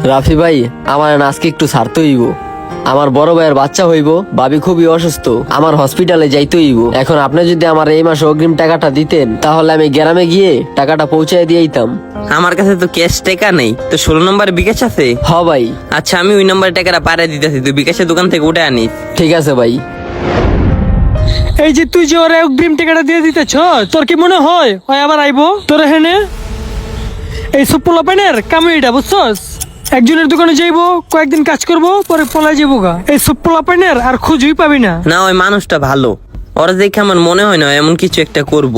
রাফি ভাই, আমার আজকে একটু ছাড়তে হইব। আমার বড় ভাইয়ের বাচ্চা হইব, ভাবি খুবই অসুস্থ, আমার হসপিটালে যাইতে হইব। এখন আপনি যদি আমার এই মাসে অগ্রিম টাকাটা দিতেন, তাহলে আমি গ্রামে গিয়ে টাকাটা পৌঁছায় দিয়ে দিতাম। আমার কাছে তো ক্যাশ টাকা নেই, তো 16 নম্বর বিকাশ আছে। হ ভাই। আচ্ছা, আমি ওই নম্বরে টাকাটা পাঠিয়ে দিতেছি, তুই বিকাশের দোকান থেকে উঠে আনিস। ঠিক আছে ভাই। এই যে তুই যে ওরা অগ্রিম টাকাটা দিয়ে দিতেছ, তোর কি মনে হয় ওই আবার আইবো তোর হেনে? এই সব পোলাপাইনের কামিটা বুঝছস? একজনের দোকানে যাইবো, কয়েকদিন কাজ করবো, পরে পলাই যাবো গা। এই সব পোলাপাইনের আর খুঁজই পাবি না। না, ওই মানুষটা ভালো, ওরা দেখে আমার মনে হয় না এমন কিছু একটা করব।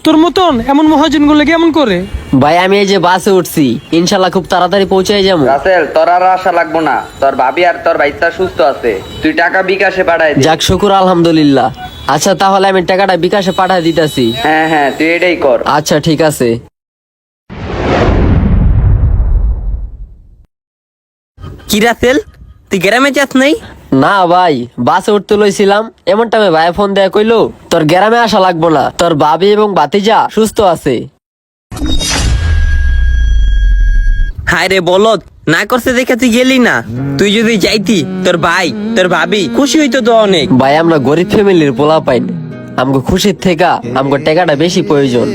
তোর মতন এমন মহাজন গুলো কেমন করে? ভাই আমি এই যে বাসে উঠছি, ইনশাল্লাহ খুব তাড়াতাড়ি পৌঁছায় যাবো। রাসেল, তোর আর আশা লাগবো না, তোর ভাবি আর তোর ভাইটা সুস্থ আছে, তুই টাকা বিকাশে পাঠাই দে। যাক, শুকুর আলহামদুলিল্লাহ। আচ্ছা, তাহলে আমি টাকাটা বিকাশে পাঠায় দিতেছি। হ্যাঁ হ্যাঁ, তুই এটাই কর। আচ্ছা ঠিক আছে। কি রাসেল, তুই গ্রামে যাস নাই? না ভাই, বাসে উঠতে লইছিলাম, এমন টাইমে ভাই ফোন দেয়া কইলো তোর গ্রামে আসা লাগবো না, তোর ভাবি এবং ভাতিজা সুস্থ আছে। হায় রে বলত, না করছে দেখে তুই গেলি না। তুই যদি যাইতি, তোর ভাই তোর ভাবি খুশি হইতো তো অনেক। ভাই আমরা গরিব ফ্যামিলির পোলা পাইন, আমগো খুশির থেকে আমগো টাকাটা বেশি প্রয়োজন।